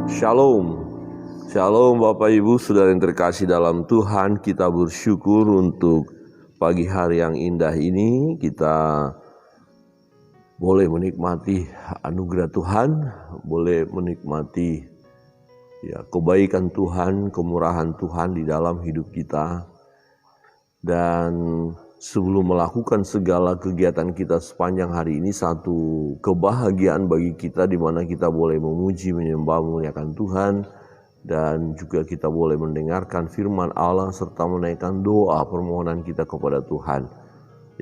Shalom, Shalom Bapak Ibu Saudara yang terkasih dalam Tuhan. Kita bersyukur untuk pagi hari yang indah ini. Kita boleh menikmati anugerah Tuhan, boleh menikmati kebaikan Tuhan, kemurahan Tuhan di dalam hidup kita. Dan sebelum melakukan segala kegiatan kita sepanjang hari ini, satu kebahagiaan bagi kita di mana kita boleh memuji, menyembah, memuliakan Tuhan, dan juga kita boleh mendengarkan firman Allah serta menaikkan doa permohonan kita kepada Tuhan.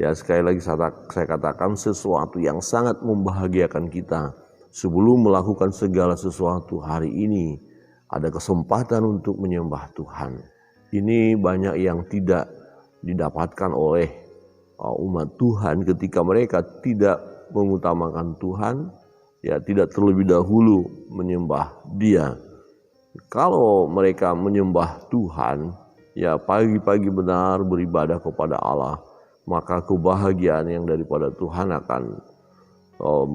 Ya, sekali lagi saya katakan sesuatu yang sangat membahagiakan kita. Sebelum melakukan segala sesuatu hari ini, ada kesempatan untuk menyembah Tuhan. Ini banyak yang tidak didapatkan oleh umat Tuhan ketika mereka tidak mengutamakan Tuhan, tidak terlebih dahulu menyembah Dia. Kalau mereka menyembah Tuhan, pagi-pagi benar beribadah kepada Allah, maka kebahagiaan yang daripada Tuhan akan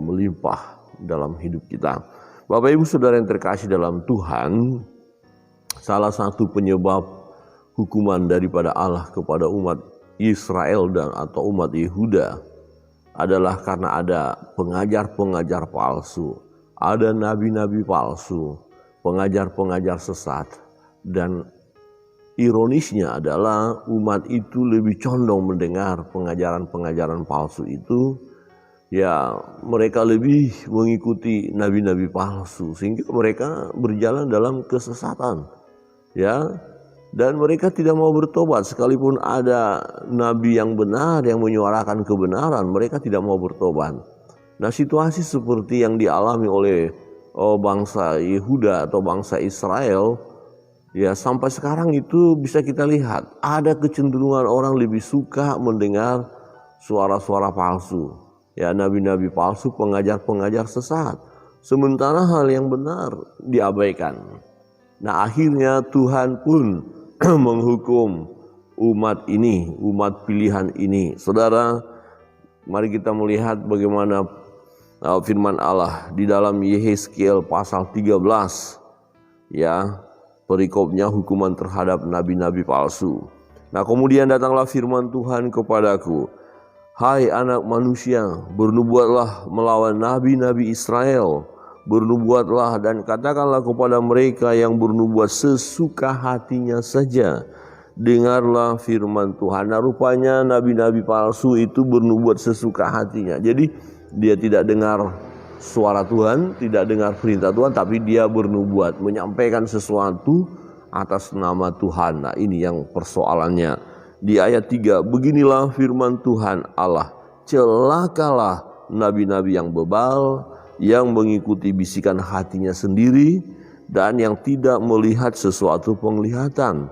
melimpah dalam hidup kita. Bapak Ibu Saudara yang terkasih dalam Tuhan, salah satu penyebab hukuman daripada Allah kepada umat Israel atau umat Yehuda adalah karena ada pengajar-pengajar palsu, ada nabi-nabi palsu, pengajar-pengajar sesat. Dan ironisnya adalah umat itu lebih condong mendengar pengajaran-pengajaran palsu itu. Mereka lebih mengikuti nabi-nabi palsu sehingga mereka berjalan dalam kesesatan. Dan mereka tidak mau bertobat, sekalipun ada nabi yang benar yang menyuarakan kebenaran, mereka tidak mau bertobat. Nah, situasi seperti yang dialami oleh bangsa Yehuda atau bangsa Israel, sampai sekarang itu bisa kita lihat ada kecenderungan orang lebih suka mendengar suara-suara palsu, nabi-nabi palsu, pengajar-pengajar sesat, sementara hal yang benar diabaikan. Nah, akhirnya Tuhan pun menghukum umat ini, umat pilihan ini. Saudara, mari kita melihat bagaimana firman Allah di dalam Yehezkiel pasal 13. Perikopnya hukuman terhadap nabi-nabi palsu. Nah, kemudian datanglah firman Tuhan kepadaku, "Hai anak manusia, bernubuatlah melawan nabi-nabi Israel. Bernubuatlah dan katakanlah kepada mereka yang bernubuat sesuka hatinya saja. Dengarlah firman Tuhan." Nah, rupanya nabi-nabi palsu itu bernubuat sesuka hatinya. Jadi dia tidak dengar suara Tuhan, tidak dengar perintah Tuhan, tapi dia bernubuat, menyampaikan sesuatu atas nama Tuhan. Nah, ini yang persoalannya. Di ayat 3, beginilah firman Tuhan Allah, celakalah nabi-nabi yang bebal, yang mengikuti bisikan hatinya sendiri dan yang tidak melihat sesuatu penglihatan.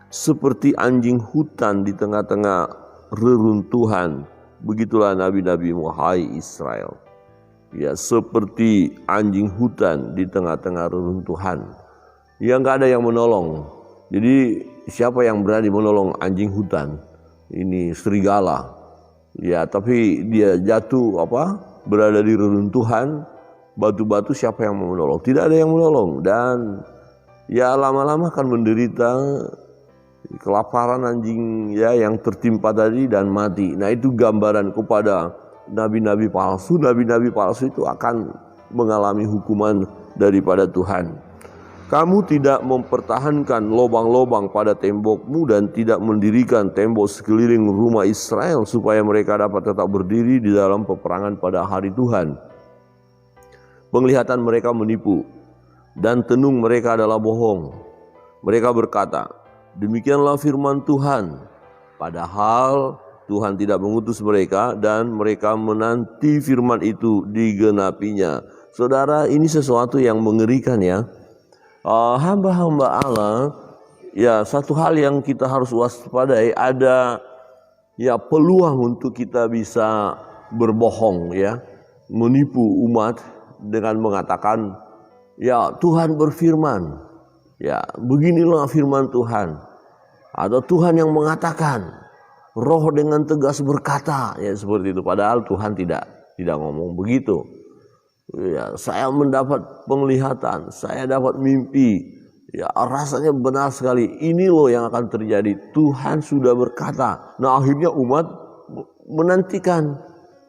Seperti anjing hutan di tengah-tengah reruntuhan, begitulah nabi-nabi wahai Israel. Seperti anjing hutan di tengah-tengah reruntuhan. Nggak ada yang menolong. Jadi siapa yang berani menolong anjing hutan? Ini serigala. Tapi dia jatuh berada di reruntuhan, batu-batu, siapa yang mau menolong? Tidak ada yang menolong. Dan lama-lama akan menderita kelaparan anjing yang tertimpa tadi dan mati. Nah, itu gambaran kepada nabi-nabi palsu. Nabi-nabi palsu itu akan mengalami hukuman daripada Tuhan. Kamu tidak mempertahankan lobang-lobang pada tembokmu dan tidak mendirikan tembok sekeliling rumah Israel supaya mereka dapat tetap berdiri di dalam peperangan pada hari Tuhan. Penglihatan mereka menipu dan tenung mereka adalah bohong. Mereka berkata, demikianlah firman Tuhan, padahal Tuhan tidak mengutus mereka dan mereka menanti firman itu digenapinya. Saudara, ini sesuatu yang mengerikan hamba-hamba Allah, satu hal yang kita harus waspadai, ada peluang untuk kita bisa berbohong, menipu umat dengan mengatakan, Tuhan berfirman, beginilah firman Tuhan, atau Tuhan yang mengatakan, Roh dengan tegas berkata, seperti itu. Padahal Tuhan tidak ngomong begitu. Ya, saya mendapat penglihatan, saya dapat mimpi. Ya, rasanya benar sekali. Ini loh yang akan terjadi. Tuhan sudah berkata. Nah, akhirnya umat menantikan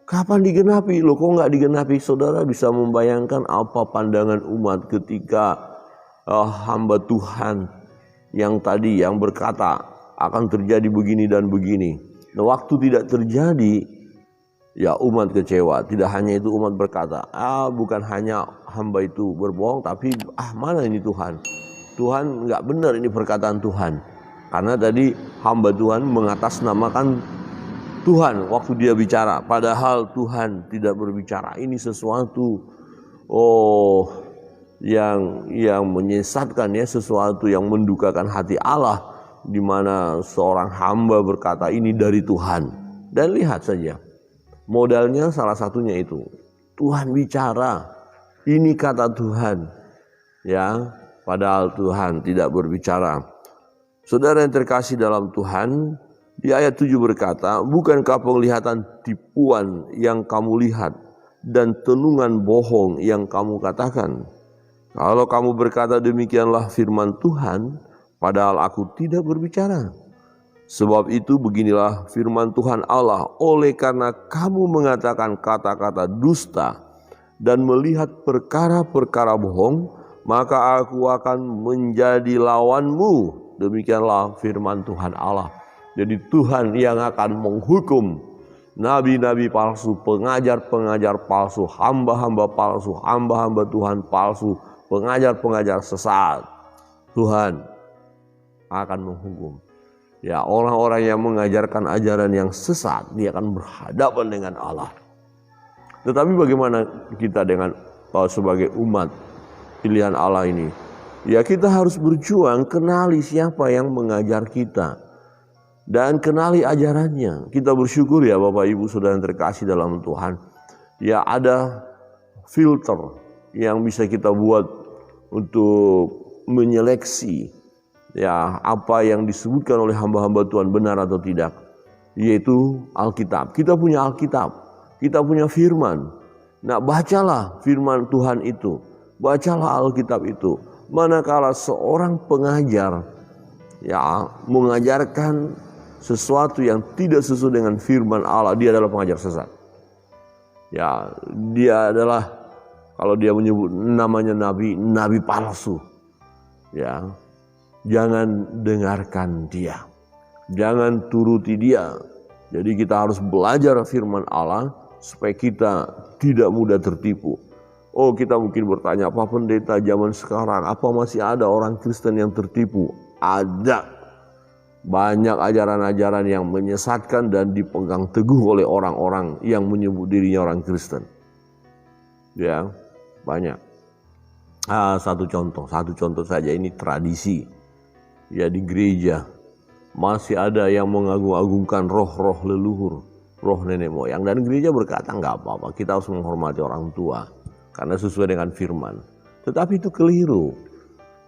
kapan digenapi. Loh, kok nggak digenapi? Saudara bisa membayangkan apa pandangan umat ketika hamba Tuhan yang tadi yang berkata akan terjadi begini dan begini. Nah, waktu tidak terjadi, ya umat kecewa. Tidak hanya itu, umat berkata, bukan hanya hamba itu berbohong, tapi mana ini Tuhan? Tuhan nggak benar ini perkataan Tuhan. Karena tadi hamba Tuhan mengatasnamakan Tuhan waktu dia bicara. Padahal Tuhan tidak berbicara. Ini sesuatu yang menyesatkan ya, sesuatu yang mendukakan hati Allah, di mana seorang hamba berkata ini dari Tuhan. Dan lihat saja, modalnya salah satunya itu Tuhan bicara, ini kata Tuhan, ya, padahal Tuhan tidak berbicara. Saudara yang terkasih dalam Tuhan, di ayat 7 berkata, bukankah penglihatan tipuan yang kamu lihat dan tenungan bohong yang kamu katakan? Kalau kamu berkata demikianlah firman Tuhan, padahal aku tidak berbicara. Sebab itu beginilah firman Tuhan Allah, oleh karena kamu mengatakan kata-kata dusta dan melihat perkara-perkara bohong, maka aku akan menjadi lawanmu. Demikianlah firman Tuhan Allah. Jadi Tuhan yang akan menghukum nabi-nabi palsu, pengajar-pengajar palsu, hamba-hamba palsu, hamba-hamba Tuhan palsu, pengajar-pengajar sesat. Tuhan akan menghukum. Ya, orang-orang yang mengajarkan ajaran yang sesat, dia akan berhadapan dengan Allah. Tetapi bagaimana kita dengan sebagai umat pilihan Allah ini? Ya, kita harus berjuang, kenali siapa yang mengajar kita dan kenali ajarannya. Kita bersyukur ya Bapak Ibu Saudara yang terkasih dalam Tuhan. Ya, ada filter yang bisa kita buat untuk menyeleksi ya apa yang disebutkan oleh hamba-hamba Tuhan benar atau tidak, yaitu Alkitab. Kita punya Alkitab, kita punya firman. Nah, bacalah firman Tuhan itu, bacalah Alkitab itu. Manakala seorang pengajar ya mengajarkan sesuatu yang tidak sesuai dengan firman Allah, dia adalah pengajar sesat. Ya, dia adalah, kalau dia menyebut namanya nabi palsu. Ya, jangan dengarkan dia, jangan turuti dia. Jadi kita harus belajar firman Allah supaya kita tidak mudah tertipu. Oh, kita mungkin bertanya, apa pendeta zaman sekarang, apa masih ada orang Kristen yang tertipu? Ada. Banyak ajaran-ajaran yang menyesatkan dan dipegang teguh oleh orang-orang yang menyebut dirinya orang Kristen. Ya, banyak. Satu contoh saja, ini tradisi. Ya, di gereja masih ada yang mengagung-agungkan roh-roh leluhur, roh nenek moyang. Dan gereja berkata nggak apa-apa, kita harus menghormati orang tua karena sesuai dengan firman. Tetapi itu keliru.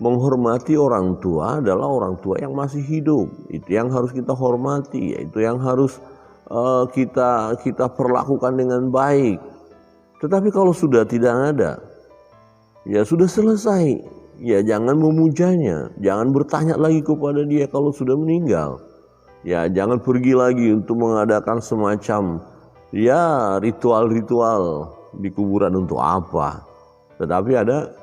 Menghormati orang tua adalah orang tua yang masih hidup. Itu yang harus kita hormati, itu yang harus kita perlakukan dengan baik. Tetapi kalau sudah tidak ada, ya sudah selesai. Ya, jangan memujanya, jangan bertanya lagi kepada dia kalau sudah meninggal. Ya, jangan pergi lagi untuk mengadakan semacam ya ritual-ritual di kuburan untuk apa. Tetapi ada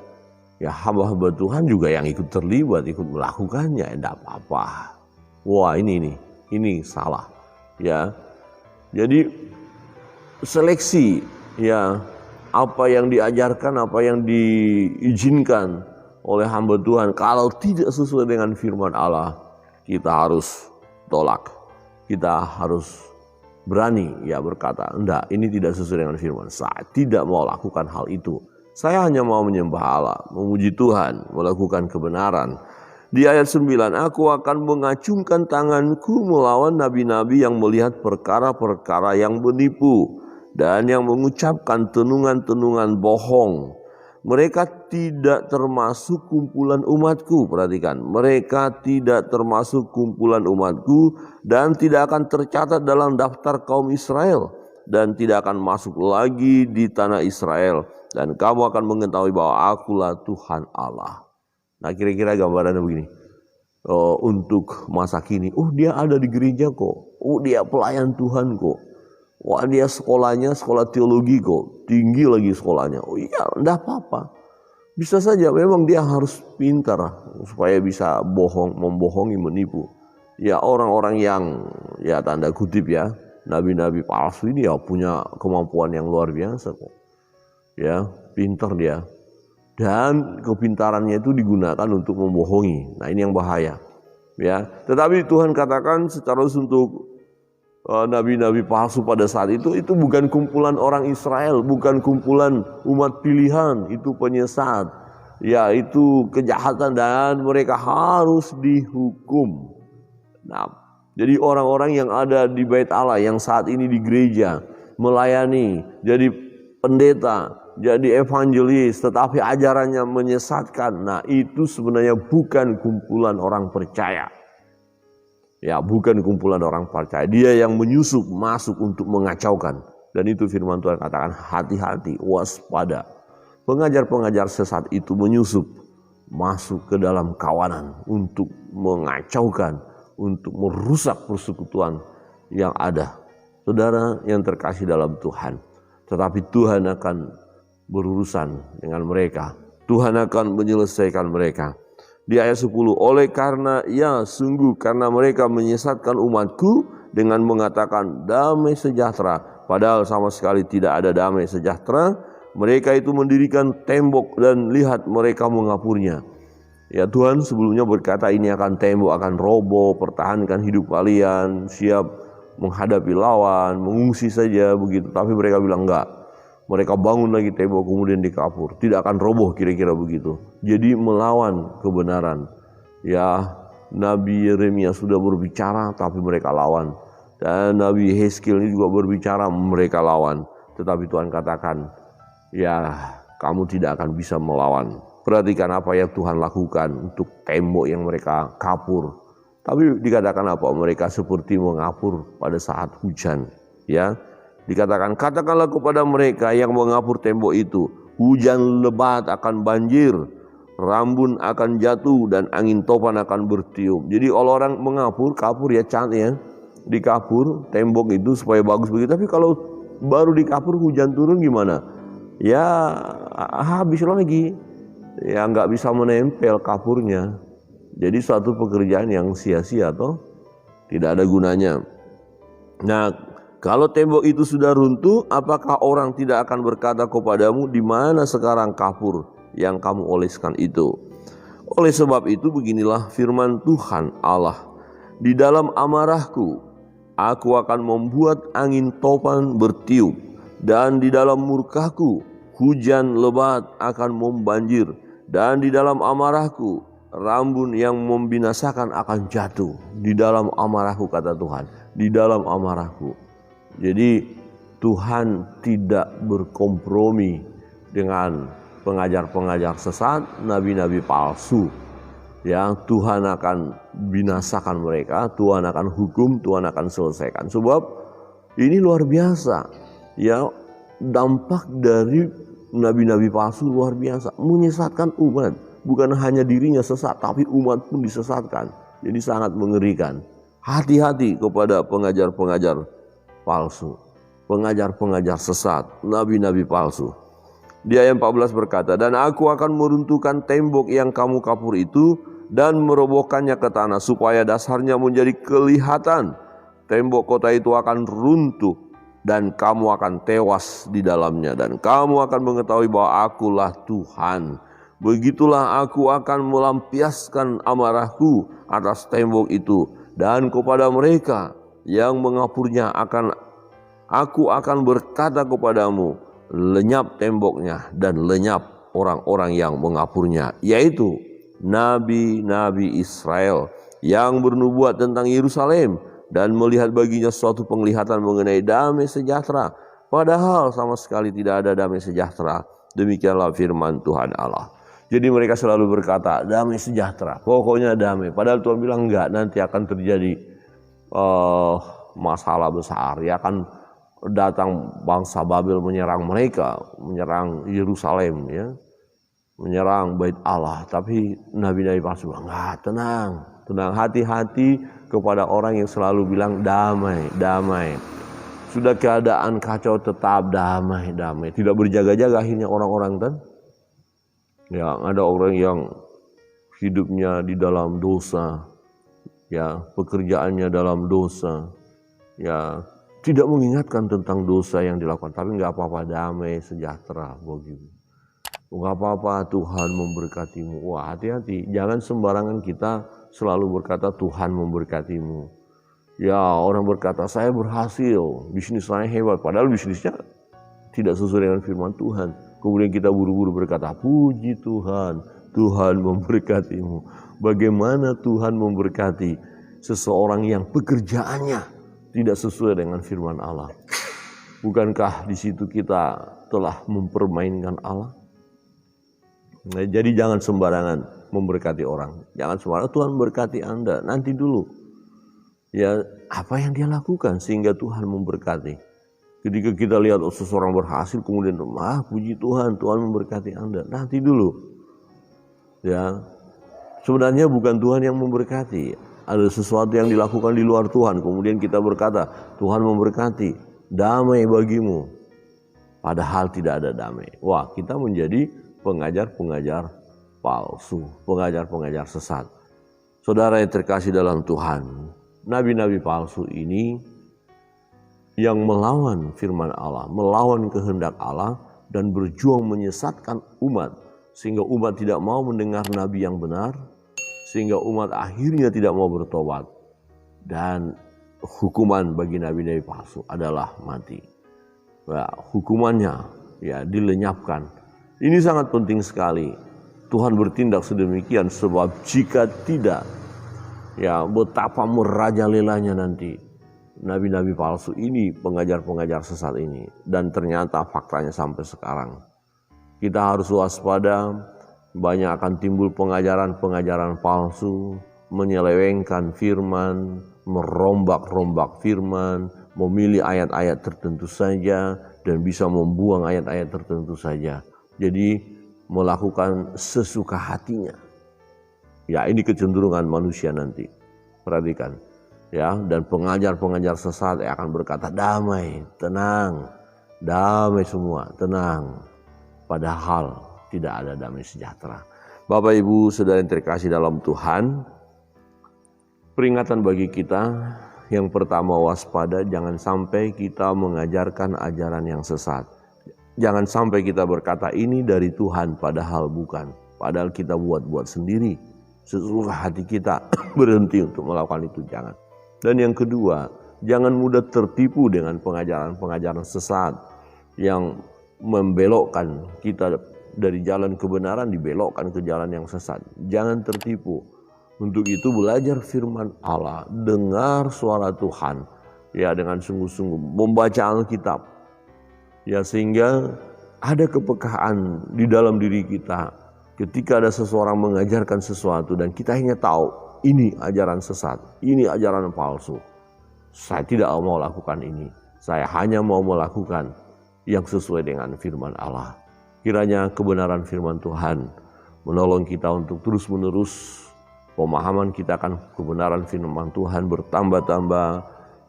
ya hamba-hamba Tuhan juga yang ikut terlibat, ikut melakukannya, tidak apa-apa. Wah, ini salah. Ya, jadi seleksi ya apa yang diajarkan, apa yang diizinkan oleh hamba Tuhan, kalau tidak sesuai dengan firman Allah, kita harus tolak. Kita harus berani ya berkata, enggak, ini tidak sesuai dengan firman. Saya tidak mau lakukan hal itu. Saya hanya mau menyembah Allah, memuji Tuhan, melakukan kebenaran. Di ayat 9, aku akan mengacungkan tanganku melawan nabi-nabi yang melihat perkara-perkara yang menipu dan yang mengucapkan tenungan-tenungan bohong. Mereka tidak termasuk kumpulan umatku. Perhatikan, mereka tidak termasuk kumpulan umatku dan tidak akan tercatat dalam daftar kaum Israel dan tidak akan masuk lagi di tanah Israel. dan kamu akan mengetahui bahwa akulah Tuhan Allah. Nah, kira-kira gambarannya begini. Untuk masa kini, dia ada di gereja kok, dia pelayan Tuhan kok, wah dia sekolahnya sekolah teologi kok, tinggi lagi sekolahnya. Iya, enggak apa-apa. Bisa saja memang dia harus pintar supaya bisa membohongi, menipu. Ya orang-orang yang ya tanda kutip ya, nabi-nabi palsu ini ya punya kemampuan yang luar biasa kok. Ya, pintar dia. Dan kepintarannya itu digunakan untuk membohongi. Nah, ini yang bahaya. Ya, tetapi Tuhan katakan secara untuk nabi-nabi palsu pada saat itu bukan kumpulan orang Israel, bukan kumpulan umat pilihan, itu penyesat. Ya, itu kejahatan dan mereka harus dihukum. Nah, jadi orang-orang yang ada di Bait Allah yang saat ini di gereja melayani, jadi pendeta, jadi evangelis, tetapi ajarannya menyesatkan. Nah, itu sebenarnya bukan kumpulan orang percaya. Ya, bukan kumpulan orang percaya. Dia yang menyusup masuk untuk mengacaukan. Dan itu firman Tuhan katakan, hati-hati, waspada. Pengajar-pengajar sesat itu menyusup masuk ke dalam kawanan untuk mengacaukan, untuk merusak persekutuan yang ada. Saudara yang terkasih dalam Tuhan. Tetapi Tuhan akan berurusan dengan mereka. Tuhan akan menyelesaikan mereka. Di ayat 10, oleh karena sungguh karena mereka menyesatkan umatku dengan mengatakan damai sejahtera, padahal sama sekali tidak ada damai sejahtera. Mereka itu mendirikan tembok dan lihat mereka mengapurnya. Ya, Tuhan sebelumnya berkata ini akan tembok akan roboh, pertahankan hidup kalian, siap menghadapi lawan, mengungsi saja begitu. Tapi mereka bilang enggak. Mereka bangun lagi tembok kemudian dikapur. Tidak akan roboh kira-kira begitu. Jadi melawan kebenaran. Ya, Nabi Yeremia sudah berbicara tapi mereka lawan. Dan Nabi Hezkiel ini juga berbicara mereka lawan. Tetapi Tuhan katakan, ya kamu tidak akan bisa melawan. Perhatikan apa yang Tuhan lakukan untuk tembok yang mereka kapur. Tapi dikatakan apa? Mereka seperti mengapur pada saat hujan. Ya. Dikatakan, katakanlah kepada mereka yang mengapur tembok itu, hujan lebat akan banjir, rambun akan jatuh dan angin topan akan bertiup. Jadi kalau orang kapur ya cantik ya, dikapur tembok itu supaya bagus begitu. Tapi kalau baru dikapur hujan turun gimana? Ya habis lagi, ya nggak bisa menempel kapurnya. Jadi suatu pekerjaan yang sia-sia atau tidak ada gunanya. Nah, kalau tembok itu sudah runtuh, apakah orang tidak akan berkata kepadamu, di mana sekarang kapur yang kamu oleskan itu? Oleh sebab itu beginilah firman Tuhan Allah. Di dalam amarahku, aku akan membuat angin topan bertiup. Dan di dalam murkaku, hujan lebat akan membanjir. Dan di dalam amarahku, rambun yang membinasakan akan jatuh. Di dalam amarahku, kata Tuhan. Di dalam amarahku. Jadi Tuhan tidak berkompromi dengan pengajar-pengajar sesat, nabi-nabi palsu. Ya, Tuhan akan binasakan mereka, Tuhan akan hukum, Tuhan akan selesaikan. Sebab ini luar biasa. Ya, dampak dari nabi-nabi palsu luar biasa, menyesatkan umat. Bukan hanya dirinya sesat, tapi umat pun disesatkan. Jadi sangat mengerikan. Hati-hati kepada pengajar-pengajar palsu, pengajar-pengajar sesat, nabi-nabi palsu. Di ayat 14 berkata, dan aku akan meruntuhkan tembok yang kamu kapur itu dan merobohkannya ke tanah supaya dasarnya menjadi kelihatan. Tembok kota itu akan runtuh dan kamu akan tewas di dalamnya dan kamu akan mengetahui bahwa akulah Tuhan. Begitulah aku akan melampiaskan amarahku atas tembok itu dan kepada mereka yang mengapurnya aku akan berkata kepadamu, lenyap temboknya dan lenyap orang-orang yang mengapurnya, yaitu nabi-nabi Israel yang bernubuat tentang Yerusalem dan melihat baginya suatu penglihatan mengenai damai sejahtera, padahal sama sekali tidak ada damai sejahtera. Demikianlah firman Tuhan Allah. Jadi mereka selalu berkata damai sejahtera, pokoknya damai, padahal Tuhan bilang enggak, nanti akan terjadi masalah besar, ya akan datang bangsa Babel menyerang mereka, menyerang Yerusalem, ya, menyerang Bait Allah. Tapi nabi-nabi palsu enggak, tenang, hati-hati kepada orang yang selalu bilang damai, damai. Sudah keadaan kacau tetap damai, damai. Tidak berjaga-jaga akhirnya orang-orang kan. Ya, ada orang yang hidupnya di dalam dosa, ya, pekerjaannya dalam dosa, ya, tidak mengingatkan tentang dosa yang dilakukan, tapi nggak apa-apa, damai sejahtera bagimu. Nggak apa-apa, Tuhan memberkatimu. Wah, hati-hati, jangan sembarangan kita selalu berkata Tuhan memberkatimu. Ya, orang berkata saya berhasil, bisnis saya hebat, padahal bisnisnya tidak sesuai dengan firman Tuhan. Kemudian kita buru-buru berkata puji Tuhan, Tuhan memberkatimu. Bagaimana Tuhan memberkati seseorang yang pekerjaannya tidak sesuai dengan firman Allah? Bukankah di situ kita telah mempermainkan Allah? Nah, jadi jangan sembarangan memberkati orang. Jangan sembarangan Tuhan berkati Anda, nanti dulu. Ya, apa yang dia lakukan sehingga Tuhan memberkati. Ketika kita lihat seseorang berhasil kemudian puji Tuhan, Tuhan memberkati Anda, nanti dulu. Ya, sebenarnya bukan Tuhan yang memberkati. Ada sesuatu yang dilakukan di luar Tuhan, kemudian kita berkata Tuhan memberkati, damai bagimu, padahal tidak ada damai. Wah, kita menjadi pengajar-pengajar palsu, pengajar-pengajar sesat. Saudara yang terkasih dalam Tuhan, nabi-nabi palsu ini yang melawan firman Allah, melawan kehendak Allah, dan berjuang menyesatkan umat, sehingga umat tidak mau mendengar nabi yang benar, sehingga umat akhirnya tidak mau bertobat. Dan hukuman bagi nabi-nabi palsu adalah mati. Ya, hukumannya ya dilenyapkan. Ini sangat penting sekali. Tuhan bertindak sedemikian sebab jika tidak, ya betapa merajalelanya nanti nabi-nabi palsu ini, pengajar-pengajar sesat ini. Dan ternyata faktanya sampai sekarang. Kita harus waspada. Banyak akan timbul pengajaran-pengajaran palsu, menyelewengkan firman, merombak-rombak firman, memilih ayat-ayat tertentu saja, dan bisa membuang ayat-ayat tertentu saja. Jadi melakukan sesuka hatinya. Ya, ini kecenderungan manusia nanti. Perhatikan. Ya, dan pengajar-pengajar sesat akan berkata damai, tenang, damai semua, tenang. Padahal tidak ada damai sejahtera. Bapak Ibu Saudara yang terkasih dalam Tuhan, peringatan bagi kita yang pertama, waspada, jangan sampai kita mengajarkan ajaran yang sesat. Jangan sampai kita berkata ini dari Tuhan padahal bukan. Padahal kita buat-buat sendiri. Sesuka hati kita berhenti untuk melakukan itu, jangan. Dan yang kedua, jangan mudah tertipu dengan pengajaran-pengajaran sesat yang membelokkan kita dari jalan kebenaran, dibelokkan ke jalan yang sesat. Jangan tertipu. Untuk itu belajar firman Allah, dengar suara Tuhan, ya, dengan sungguh-sungguh, membaca Alkitab, ya, sehingga ada kepekaan di dalam diri kita. Ketika ada seseorang mengajarkan sesuatu dan kita hanya tahu ini ajaran sesat, ini ajaran palsu, saya tidak mau lakukan ini. Saya hanya mau melakukan yang sesuai dengan firman Allah. Kiranya kebenaran firman Tuhan menolong kita untuk terus-menerus pemahaman kita akan kebenaran firman Tuhan bertambah-tambah.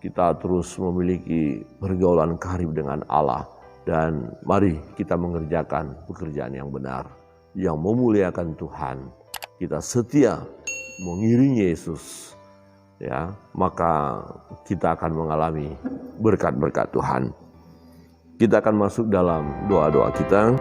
Kita terus memiliki pergaulan karib dengan Allah. Dan mari kita mengerjakan pekerjaan yang benar, yang memuliakan Tuhan. Kita setia mengiringi Yesus, ya, maka kita akan mengalami berkat-berkat Tuhan. Kita akan masuk dalam doa-doa kita.